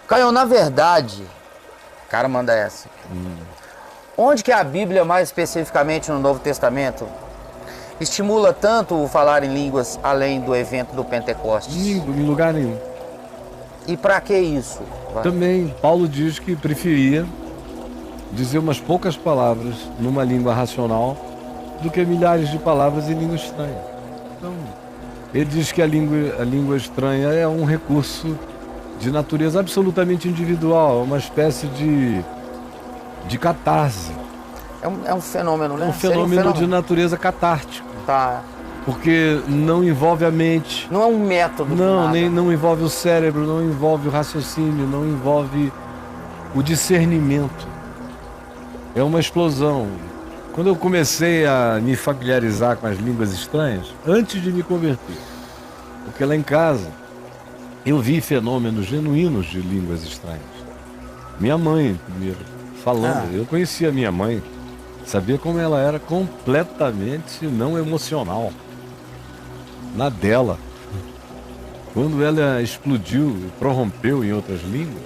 Caio, na verdade, o cara manda essa. Onde que a Bíblia, mais especificamente no Novo Testamento, estimula tanto o falar em línguas além do evento do Pentecostes? Em lugar nenhum. E para que isso? Também, Paulo diz que preferia dizer umas poucas palavras numa língua racional do que milhares de palavras em língua estranha. Então, ele diz que a língua estranha é um recurso de natureza absolutamente individual, uma espécie de catarse. É um fenômeno, né? É um fenômeno de natureza catártica. Tá. Porque não envolve a mente. Não é um método. Não envolve o cérebro, não envolve o raciocínio, não envolve o discernimento. É uma explosão. Quando eu comecei a me familiarizar com as línguas estranhas, antes de me converter, porque lá em casa eu vi fenômenos genuínos de línguas estranhas. Minha mãe, primeiro, falando. Eu conhecia a minha mãe, sabia como ela era completamente não emocional. Na dela. Quando ela explodiu, prorrompeu em outras línguas,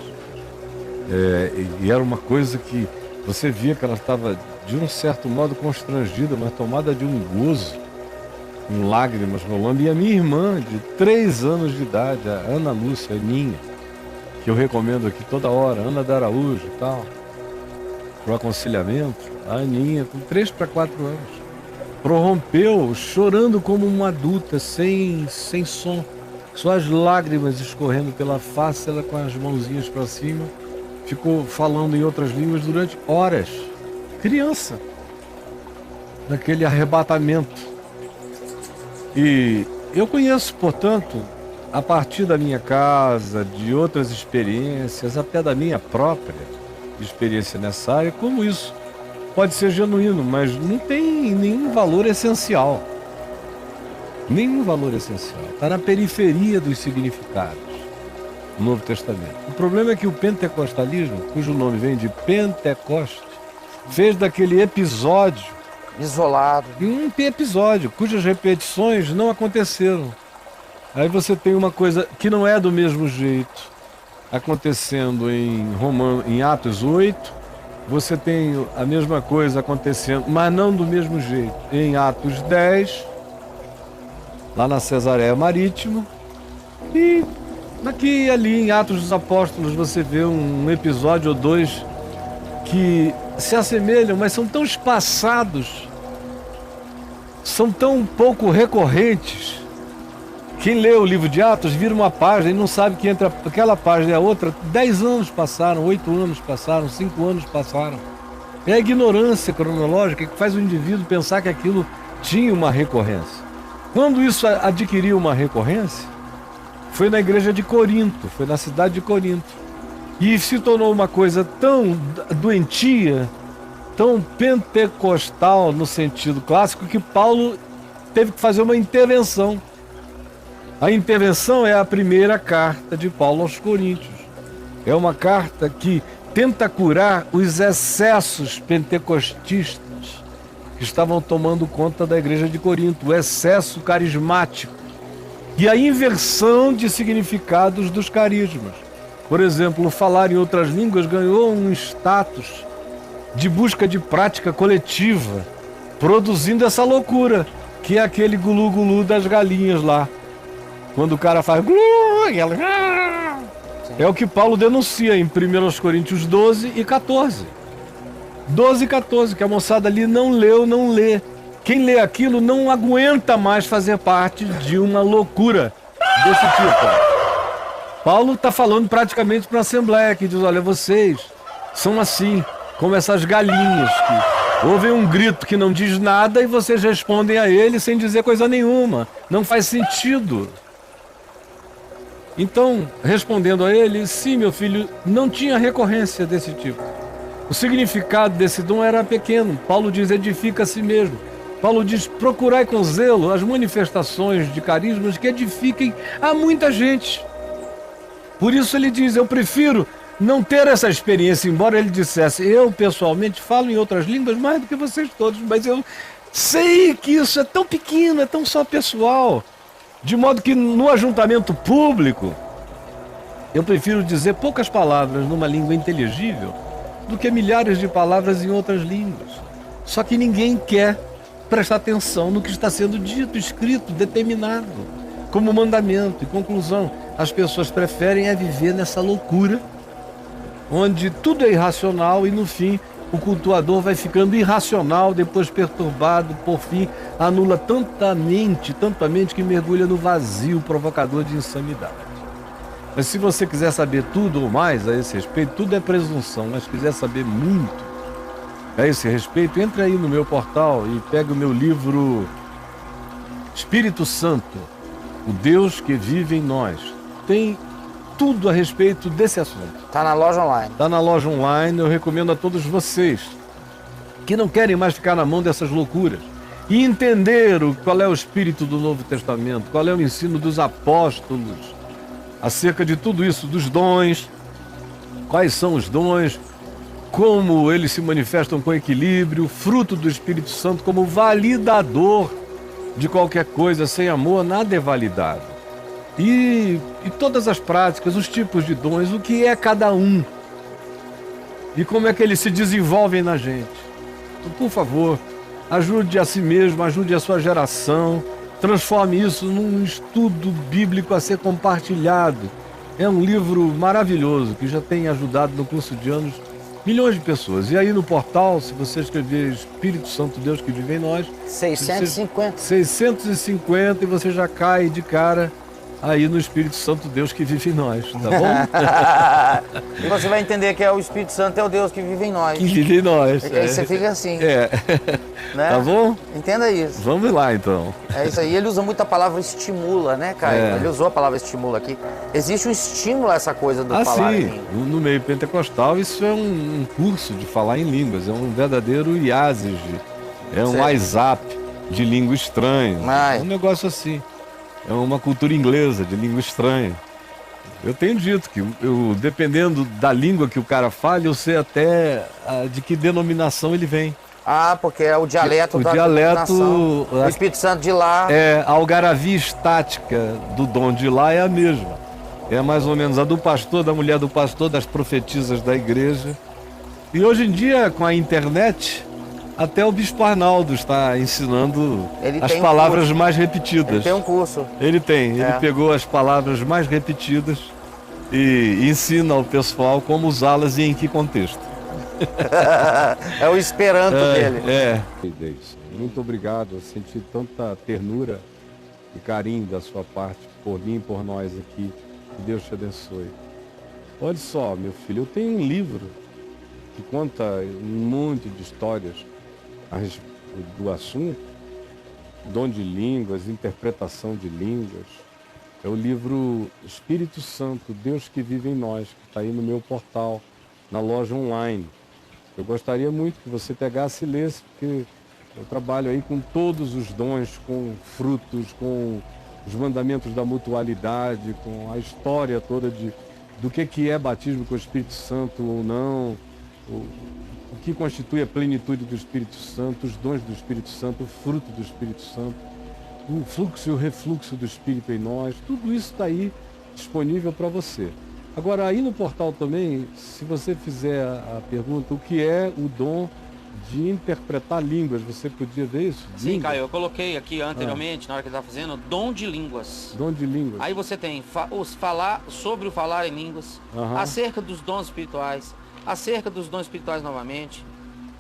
e era uma coisa que você via que ela estava de um certo modo constrangida, mas tomada de um gozo, com lágrimas rolando. E a minha irmã, de 3 anos de idade, a Ana Lúcia, Aninha, que eu recomendo aqui toda hora, Ana da Araújo e tal, pro aconselhamento, a Aninha, com 3 para 4 anos, prorrompeu chorando como uma adulta, sem som, só as lágrimas escorrendo pela face, ela com as mãozinhas para cima, ficou falando em outras línguas durante horas. Criança, naquele arrebatamento. E eu conheço, portanto, a partir da minha casa, de outras experiências, até da minha própria experiência nessa área, como isso pode ser genuíno, mas não tem nenhum valor essencial. Nenhum valor essencial. Está na periferia dos significados do Novo Testamento. O problema é que o pentecostalismo, cujo nome vem de Pentecoste, fez daquele episódio isolado um episódio cujas repetições não aconteceram. Aí você tem uma coisa que não é do mesmo jeito acontecendo em Atos 8, você tem a mesma coisa acontecendo, mas não do mesmo jeito, em Atos 10, lá na Cesareia Marítima, e aqui e ali em Atos dos Apóstolos você vê um episódio ou dois que se assemelham, mas são tão espaçados, são tão pouco recorrentes. Quem lê o livro de Atos vira uma página e não sabe que entre aquela página e a outra 10 anos passaram, 8 anos passaram, 5 anos passaram. É a ignorância cronológica que faz o indivíduo pensar que aquilo tinha uma recorrência. Quando isso adquiriu uma recorrência, foi na igreja de Corinto, foi na cidade de Corinto. E se tornou uma coisa tão doentia, tão pentecostal no sentido clássico, que Paulo teve que fazer uma intervenção. A intervenção é a primeira carta de Paulo aos Coríntios. É uma carta que tenta curar os excessos pentecostistas que estavam tomando conta da igreja de Corinto, o excesso carismático e a inversão de significados dos carismas. Por exemplo, o falar em outras línguas ganhou um status de busca de prática coletiva, produzindo essa loucura, que é aquele gulu-gulu das galinhas lá. Quando o cara faz glu, ela... É o que Paulo denuncia em 1 Coríntios 12 e 14. 12 e 14, que a moçada ali não leu, não lê. Quem lê aquilo não aguenta mais fazer parte de uma loucura desse tipo. Paulo está falando praticamente para a Assembleia, que diz, olha, vocês são assim, como essas galinhas que ouvem um grito que não diz nada e vocês respondem a ele sem dizer coisa nenhuma. Não faz sentido. Então, respondendo a ele, sim, meu filho, não tinha recorrência desse tipo. O significado desse dom era pequeno. Paulo diz, edifica a si mesmo. Paulo diz, procurai com zelo as manifestações de carismas que edifiquem a muita gente. Por isso ele diz, eu prefiro não ter essa experiência, embora ele dissesse, eu pessoalmente falo em outras línguas mais do que vocês todos, mas eu sei que isso é tão pequeno, é tão só pessoal. De modo que no ajuntamento público, Eu prefiro dizer poucas palavras numa língua inteligível do que milhares de palavras em outras línguas. Só que ninguém quer prestar atenção no que está sendo dito, escrito, determinado, como mandamento. E conclusão, as pessoas preferem viver nessa loucura, onde tudo é irracional e no fim o cultuador vai ficando irracional, depois perturbado, por fim anula tanto a mente que mergulha no vazio provocador de insanidade. Mas se você quiser saber tudo ou mais a esse respeito, tudo é presunção, mas quiser saber muito a esse respeito, entre aí no meu portal e pegue o meu livro Espírito Santo, o Deus que vive em nós. Tem tudo a respeito desse assunto. Tá na loja online. Está na loja online, eu recomendo a todos vocês que não querem mais ficar na mão dessas loucuras e entender qual é o espírito do Novo Testamento, qual é o ensino dos apóstolos acerca de tudo isso, dos dons, quais são os dons, como eles se manifestam com equilíbrio, fruto do Espírito Santo como validador de qualquer coisa. Sem amor, nada é validado. E todas as práticas, os tipos de dons, o que é cada um e como é que eles se desenvolvem na gente. Então, por favor, ajude a si mesmo, ajude a sua geração, transforme isso num estudo bíblico a ser compartilhado. É um livro maravilhoso que já tem ajudado no curso de anos milhões de pessoas. E aí no portal, se você escrever Espírito Santo Deus que vive em nós, 650 e você já cai de cara aí no Espírito Santo Deus que vive em nós, tá bom? E você vai entender que o Espírito Santo é o Deus que vive em nós. Que vive em nós. E aí você fica assim. Né? Tá bom? Entenda isso. Vamos lá então. É isso aí. Ele usa muito a palavra estimula, né, Caio? Ele usou a palavra estimula aqui. Existe um estímulo a essa coisa do falar em língua. No meio pentecostal isso é um curso de falar em línguas, é um verdadeiro IASIS, é um WhatsApp de língua estranha. É um negócio assim. É uma cultura inglesa de língua estranha. Eu tenho dito que, dependendo da língua que o cara fale, eu sei até de que denominação ele vem. Ah, porque é o dialeto da denominação. O Espírito Santo de lá. A algaravia estática do dom de lá é a mesma. É mais ou menos a do pastor, da mulher do pastor, das profetisas da igreja. E hoje em dia, com a internet, até o Bispo Arnaldo está ensinando as palavras mais repetidas. Ele tem um curso. Ele pegou as palavras mais repetidas e ensina ao pessoal como usá-las e em que contexto. É o esperanto dele. Muito obrigado, eu senti tanta ternura e carinho da sua parte por mim e por nós aqui. Que Deus te abençoe. Olha só, meu filho, eu tenho um livro que conta um monte de histórias a respeito do assunto, dom de línguas, interpretação de línguas. É o livro Espírito Santo, Deus que vive em nós, que está aí no meu portal, na loja online. Eu gostaria muito que você pegasse e lesse, porque eu trabalho aí com todos os dons, com frutos, com os mandamentos da mutualidade, com a história toda do que é batismo com o Espírito Santo ou não, o que constitui a plenitude do Espírito Santo, os dons do Espírito Santo, o fruto do Espírito Santo, o fluxo e o refluxo do Espírito em nós, tudo isso está aí disponível para você. Agora, aí no portal também, se você fizer a pergunta, o que é o dom de interpretar línguas, você podia ver isso? Sim, Caio, eu coloquei aqui anteriormente, na hora que ele estava fazendo, dom de línguas. Dom de línguas. Aí você tem sobre o falar em línguas, acerca dos dons espirituais, acerca dos dons espirituais novamente,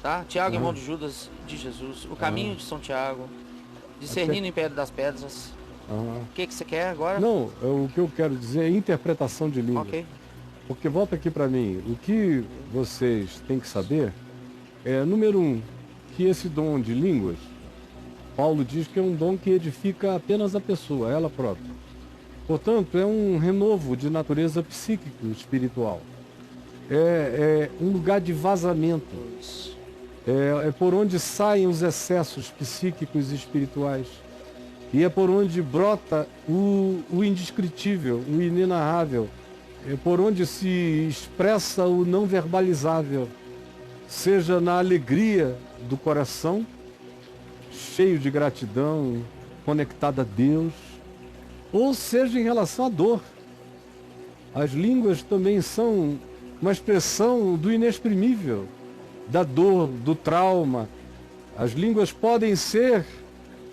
tá? Tiago, irmão de Judas de Jesus, o caminho de São Tiago, discernindo o império das pedras. O que você quer agora? Não, o que eu quero dizer é interpretação de línguas. Ok. Porque volta aqui para mim, o que vocês têm que saber é, número 1, que esse dom de línguas, Paulo diz que é um dom que edifica apenas a pessoa, ela própria. Portanto, é um renovo de natureza psíquica espiritual. É um lugar de vazamento. É por onde saem os excessos psíquicos e espirituais. E é por onde brota o indescritível, o inenarrável. É por onde se expressa o não verbalizável. Seja na alegria do coração, cheio de gratidão, conectado a Deus, ou seja em relação à dor. As línguas também são uma expressão do inexprimível, da dor, do trauma. As línguas podem ser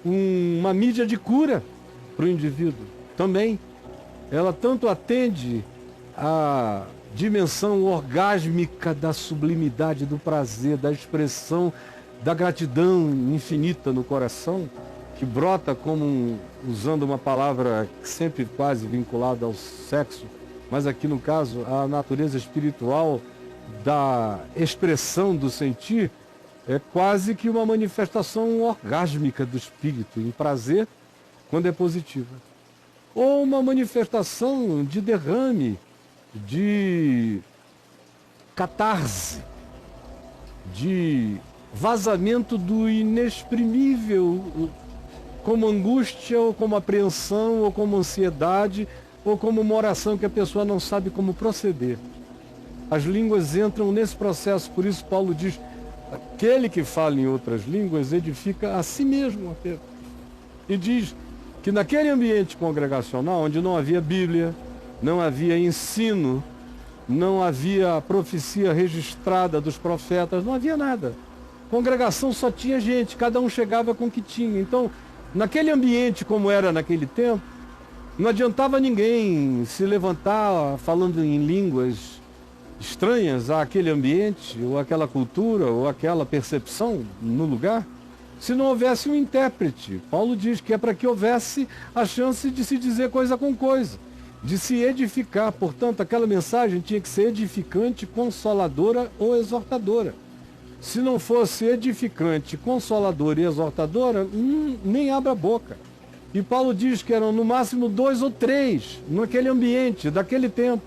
uma mídia de cura para o indivíduo também. Ela tanto atende à dimensão orgásmica da sublimidade, do prazer, da expressão da gratidão infinita no coração, que brota como, usando uma palavra sempre quase vinculada ao sexo, mas aqui no caso a natureza espiritual da expressão do sentir, é quase que uma manifestação orgásmica do espírito, em prazer, quando é positiva. Ou uma manifestação de derrame, de catarse, de vazamento do inexprimível, como angústia, ou como apreensão, ou como ansiedade, ou como uma oração que a pessoa não sabe como proceder. As línguas entram nesse processo, por isso Paulo diz, aquele que fala em outras línguas edifica a si mesmo apenas. E diz que naquele ambiente congregacional, onde não havia Bíblia, não havia ensino, não havia profecia registrada dos profetas, não havia nada. Congregação só tinha gente, cada um chegava com o que tinha. Então, naquele ambiente como era naquele tempo, não adiantava ninguém se levantar falando em línguas estranhas àquele ambiente, ou àquela cultura, ou àquela percepção no lugar, se não houvesse um intérprete. Paulo diz que é para que houvesse a chance de se dizer coisa com coisa, de se edificar. Portanto, aquela mensagem tinha que ser edificante, consoladora ou exortadora. Se não fosse edificante, consoladora e exortadora, nem abre a boca. E Paulo diz que eram no máximo 2 ou 3 naquele ambiente, daquele tempo.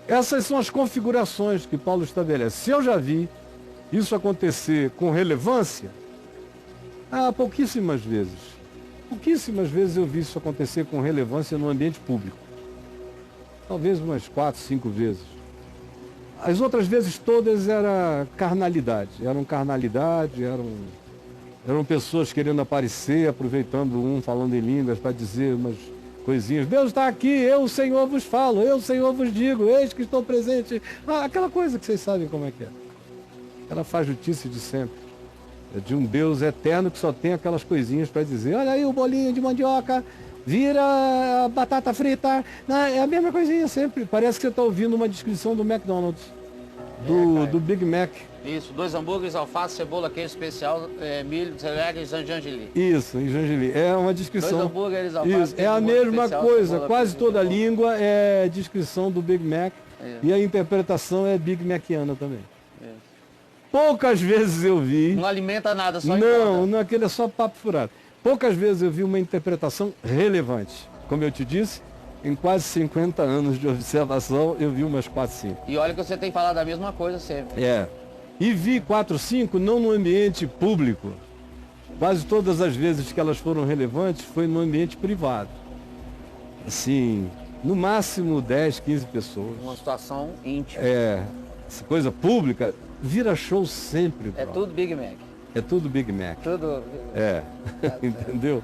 Essas são as configurações que Paulo estabelece. Se eu já vi isso acontecer com relevância, pouquíssimas vezes. Pouquíssimas vezes eu vi isso acontecer com relevância no ambiente público. Talvez umas 4, 5 vezes. As outras vezes todas eram carnalidade, eram pessoas querendo aparecer, aproveitando um falando em línguas para dizer umas coisinhas. Deus está aqui, eu, o Senhor, vos falo, eu, o Senhor, vos digo, eis que estou presente. Aquela coisa que vocês sabem como é que é. Aquela fajutícia de sempre. É de um Deus eterno que só tem aquelas coisinhas para dizer. Olha aí o bolinho de mandioca, vira a batata frita. É a mesma coisinha sempre. Parece que você está ouvindo uma descrição do McDonald's, do Big Mac. Isso, 2 hambúrgueres, alface, cebola, queijo especial, milho, cereja e Jangeli. Isso, em Jangeli. É uma descrição. 2 hambúrgueres, alface, isso, é a mesma especial, coisa. Cebola, quase toda a língua é descrição do Big Mac. E a interpretação é Big Maciana também. Poucas vezes eu vi... Não alimenta nada, só Não, aquele é só papo furado. Poucas vezes eu vi uma interpretação relevante. Como eu te disse, em quase 50 anos de observação, eu vi umas 4, 5. E olha que você tem falado a mesma coisa sempre. E vi 4, 5 não no ambiente público. Quase todas as vezes que elas foram relevantes foi no ambiente privado. Assim, no máximo 10, 15 pessoas. Uma situação íntima. Essa coisa pública vira show sempre. É tudo Big Mac. É tudo Big Mac. Tudo. Entendeu?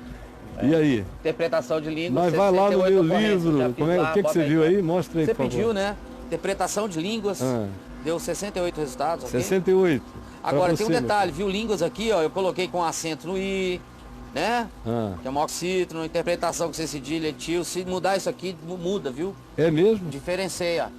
E aí? Interpretação de língua. Mas vai lá no meu livro. O que você viu aí? Mostra aí, Você por favor. pediu, né? Interpretação de línguas. Deu 68 resultados. Okay? 68. Agora tem um detalhe, viu? Línguas aqui, ó. Eu coloquei com acento no I, né? Que é moxítono, interpretação com C cedilha, tio. Se mudar isso aqui, muda, viu? É mesmo? Diferencia.